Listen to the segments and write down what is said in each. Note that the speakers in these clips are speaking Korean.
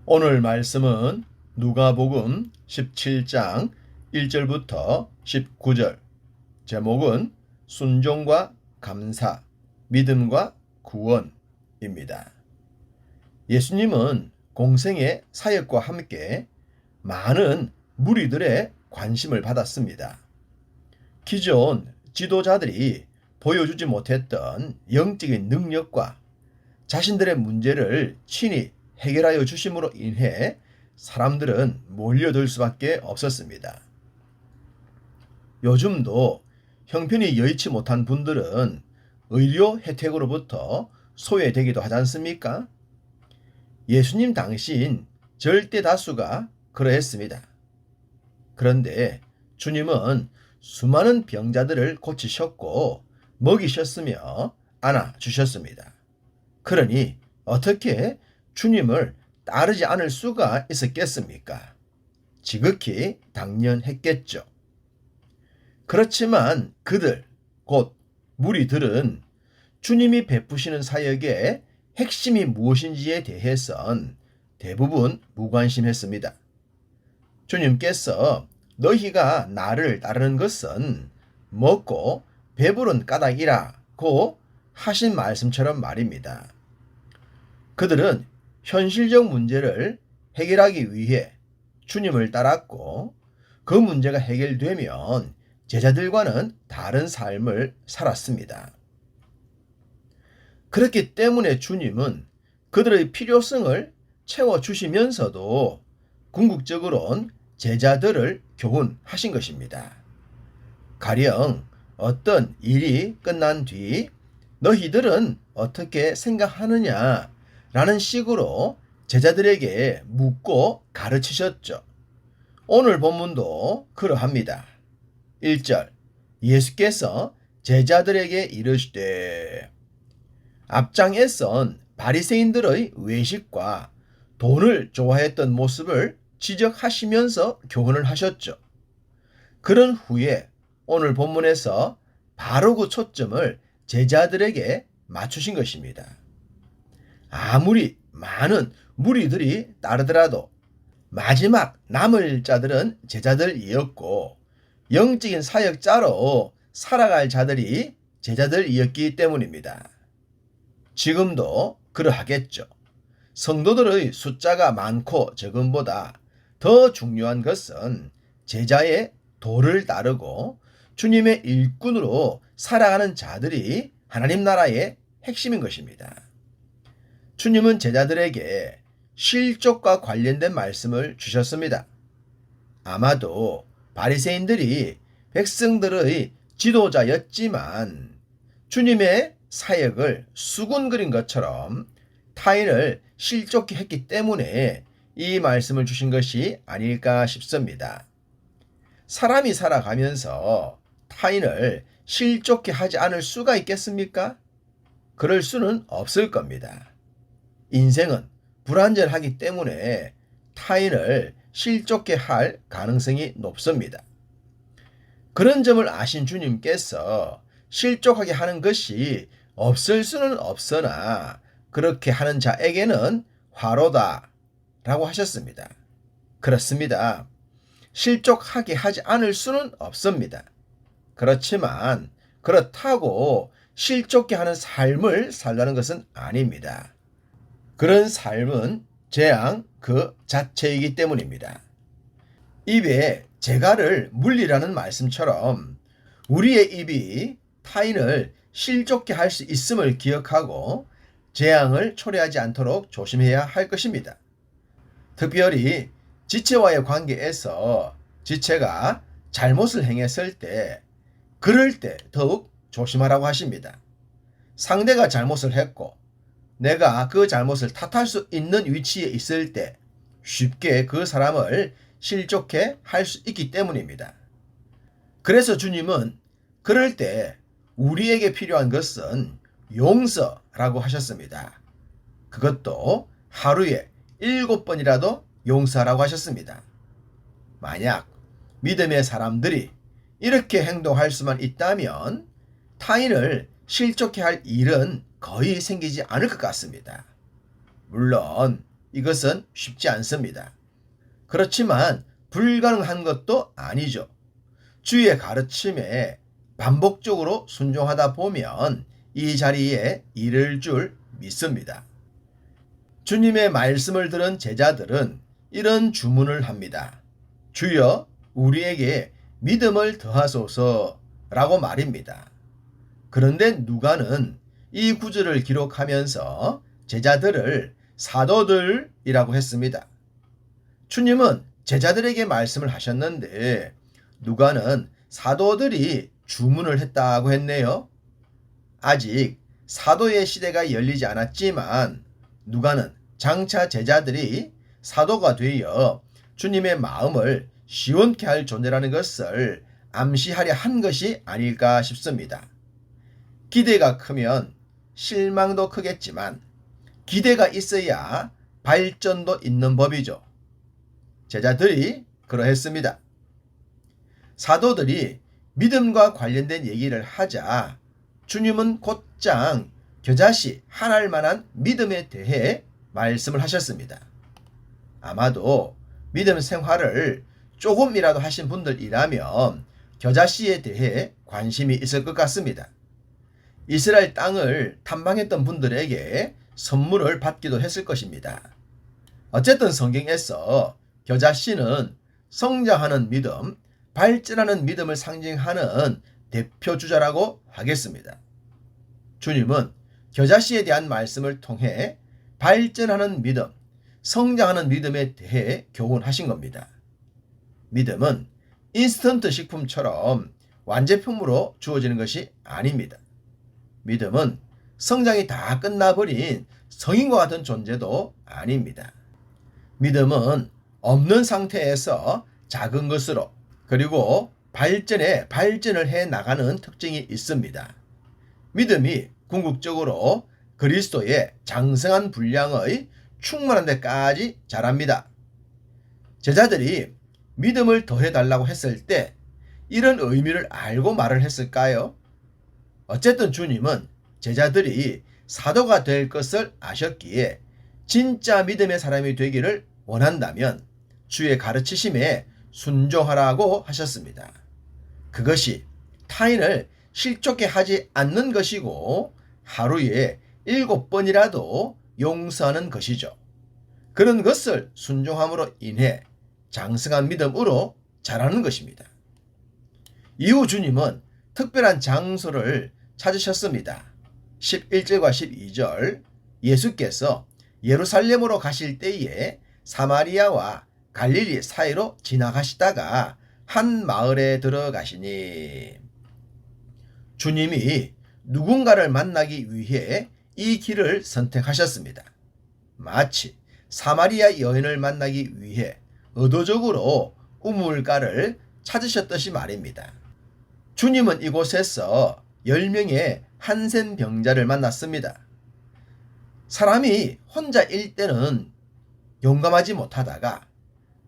오늘 말씀은 누가복음 17장 1절부터 19절, 제목은 순종과 감사, 믿음과 구원입니다. 예수님은 공생의 사역과 함께 많은 무리들의 관심을 받았습니다. 기존 지도자들이 보여주지 못했던 영적인 능력과 자신들의 문제를 친히 해결하여 주심으로 인해 사람들은 몰려들 수밖에 없었습니다. 요즘도 형편이 여의치 못한 분들은 의료 혜택으로부터 소외되기도 하지 않습니까? 예수님 당시인 절대 다수가 그러했습니다. 그런데 주님은 수많은 병자들을 고치셨고 먹이셨으며 안아주셨습니다. 그러니 어떻게 주님을 따르지 않을 수가 있었겠습니까? 지극히 당연했겠죠. 그렇지만 그들, 곧 무리들은 주님이 베푸시는 사역의 핵심이 무엇인지에 대해선 대부분 무관심했습니다. 주님께서 너희가 나를 따르는 것은 먹고 배부른 까닭이라고 하신 말씀처럼 말입니다. 그들은 현실적 문제를 해결하기 위해 주님을 따랐고 그 문제가 해결되면 제자들과는 다른 삶을 살았습니다. 그렇기 때문에 주님은 그들의 필요성을 채워주시면서도 궁극적으로는 제자들을 교훈하신 것입니다. 가령 어떤 일이 끝난 뒤 너희들은 어떻게 생각하느냐 라는 식으로 제자들에게 묻고 가르치셨죠. 오늘 본문도 그러합니다. 1절, 예수께서 제자들에게 이르시되, 앞장에선 바리새인들의 외식과 돈을 좋아했던 모습을 지적하시면서 교훈을 하셨죠. 그런 후에 오늘 본문에서 바로 그 초점을 제자들에게 맞추신 것입니다. 아무리 많은 무리들이 따르더라도 마지막 남을 자들은 제자들이었고 영적인 사역자로 살아갈 자들이 제자들이었기 때문입니다. 지금도 그러하겠죠. 성도들의 숫자가 많고 적음보다 더 중요한 것은 제자의 도를 따르고 주님의 일꾼으로 살아가는 자들이 하나님 나라의 핵심인 것입니다. 주님은 제자들에게 실족과 관련된 말씀을 주셨습니다. 아마도 바리새인들이 백성들의 지도자였지만 주님의 사역을 수군거린 것처럼 타인을 실족케 했기 때문에 이 말씀을 주신 것이 아닐까 싶습니다. 사람이 살아가면서 타인을 실족케 하지 않을 수가 있겠습니까? 그럴 수는 없을 겁니다. 인생은 불완전하기 때문에 타인을 실족케 할 가능성이 높습니다. 그런 점을 아신 주님께서 실족하게 하는 것이 없을 수는 없으나 그렇게 하는 자에게는 화로다 라고 하셨습니다. 그렇습니다. 실족하게 하지 않을 수는 없습니다. 그렇지만 그렇다고 실족케 하는 삶을 살라는 것은 아닙니다. 그런 삶은 재앙 그 자체이기 때문입니다. 입에 재갈을 물리라는 말씀처럼 우리의 입이 타인을 실족케 할 수 있음을 기억하고 재앙을 초래하지 않도록 조심해야 할 것입니다. 특별히 지체와의 관계에서 지체가 잘못을 행했을 때, 그럴 때 더욱 조심하라고 하십니다. 상대가 잘못을 했고 내가 그 잘못을 탓할 수 있는 위치에 있을 때 쉽게 그 사람을 실족케 할 수 있기 때문입니다. 그래서 주님은 그럴 때 우리에게 필요한 것은 용서라고 하셨습니다. 그것도 하루에 7번이라도 용서하라고 하셨습니다. 만약 믿음의 사람들이 이렇게 행동할 수만 있다면 타인을 실족케 할 일은 거의 생기지 않을 것 같습니다. 물론 이것은 쉽지 않습니다. 그렇지만 불가능한 것도 아니죠. 주의 가르침에 반복적으로 순종하다 보면 이 자리에 이를 줄 믿습니다. 주님의 말씀을 들은 제자들은 이런 주문을 합니다. 주여, 우리에게 믿음을 더하소서 라고 말입니다. 그런데 누가는 이 구절을 기록하면서 제자들을 사도들이라고 했습니다. 주님은 제자들에게 말씀을 하셨는데 누가는 사도들이 주문을 했다고 했네요. 아직 사도의 시대가 열리지 않았지만 누가는 장차 제자들이 사도가 되어 주님의 마음을 시원케 할 존재라는 것을 암시하려 한 것이 아닐까 싶습니다. 기대가 크면 실망도 크겠지만 기대가 있어야 발전도 있는 법이죠. 제자들이 그러했습니다. 사도들이 믿음과 관련된 얘기를 하자 주님은 곧장 겨자씨 하나할 만한 믿음에 대해 말씀을 하셨습니다. 아마도 믿음 생활을 조금이라도 하신 분들이라면 겨자씨에 대해 관심이 있을 것 같습니다. 이스라엘 땅을 탐방했던 분들에게 선물을 받기도 했을 것입니다. 어쨌든 성경에서 겨자씨는 성장하는 믿음, 발전하는 믿음을 상징하는 대표 주자라고 하겠습니다. 주님은 겨자씨에 대한 말씀을 통해 발전하는 믿음, 성장하는 믿음에 대해 교훈하신 겁니다. 믿음은 인스턴트 식품처럼 완제품으로 주어지는 것이 아닙니다. 믿음은 성장이 다 끝나버린 성인과 같은 존재도 아닙니다. 믿음은 없는 상태에서 작은 것으로 그리고 발전을 해 나가는 특징이 있습니다. 믿음이 궁극적으로 그리스도의 장성한 분량의 충만한 데까지 자랍니다. 제자들이 믿음을 더해달라고 했을 때 이런 의미를 알고 말을 했을까요? 어쨌든 주님은 제자들이 사도가 될 것을 아셨기에 진짜 믿음의 사람이 되기를 원한다면 주의 가르치심에 순종하라고 하셨습니다. 그것이 타인을 실족해 하지 않는 것이고 하루에 7번이라도 용서하는 것이죠. 그런 것을 순종함으로 인해 장성한 믿음으로 자라는 것입니다. 이후 주님은 특별한 장소를 찾으셨습니다. 11절과 12절 예수께서 예루살렘으로 가실 때에 사마리아와 갈릴리 사이로 지나가시다가 한 마을에 들어가시니 주님이 누군가를 만나기 위해 이 길을 선택하셨습니다. 마치 사마리아 여인을 만나기 위해 의도적으로 우물가를 찾으셨듯이 말입니다. 주님은 이곳에서 10명의 한센 병자를 만났습니다. 사람이 혼자일 때는 용감하지 못하다가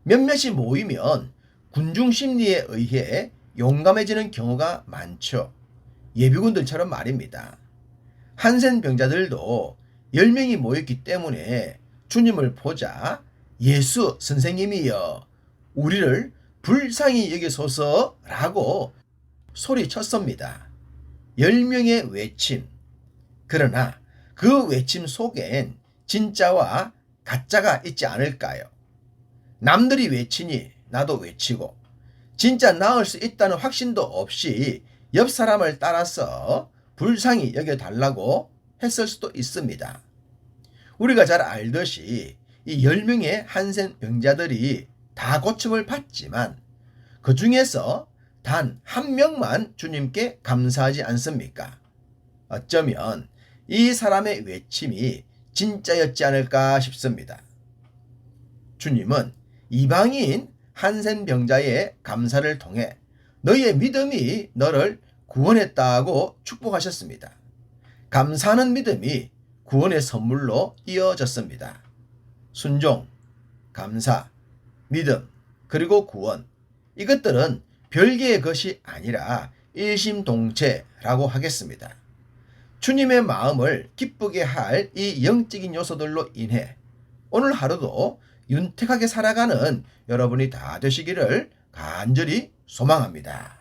몇몇이 모이면 군중 심리에 의해 용감해지는 경우가 많죠. 예비군들처럼 말입니다. 한센 병자들도 10명이 모였기 때문에 주님을 보자 예수 선생님이여 우리를 불쌍히 여기소서라고 소리쳤습니다. 10명의 외침. 그러나 그 외침 속엔 진짜와 가짜가 있지 않을까요? 남들이 외치니 나도 외치고 진짜 나을 수 있다는 확신도 없이 옆 사람을 따라서 불쌍히 여겨달라고 했을 수도 있습니다. 우리가 잘 알듯이 이 10명의 한센 병자들이 다 고침을 받지만 그 중에서 단 한 명만 주님께 감사하지 않습니까? 어쩌면 이 사람의 외침이 진짜였지 않을까 싶습니다. 주님은 이방인 한센 병자의 감사를 통해 너희의 믿음이 너를 구원했다고 축복하셨습니다. 감사하는 믿음이 구원의 선물로 이어졌습니다. 순종, 감사, 믿음, 그리고 구원. 이것들은 별개의 것이 아니라 일심동체라고 하겠습니다. 주님의 마음을 기쁘게 할 이 영적인 요소들로 인해 오늘 하루도 윤택하게 살아가는 여러분이 다 되시기를 간절히 소망합니다.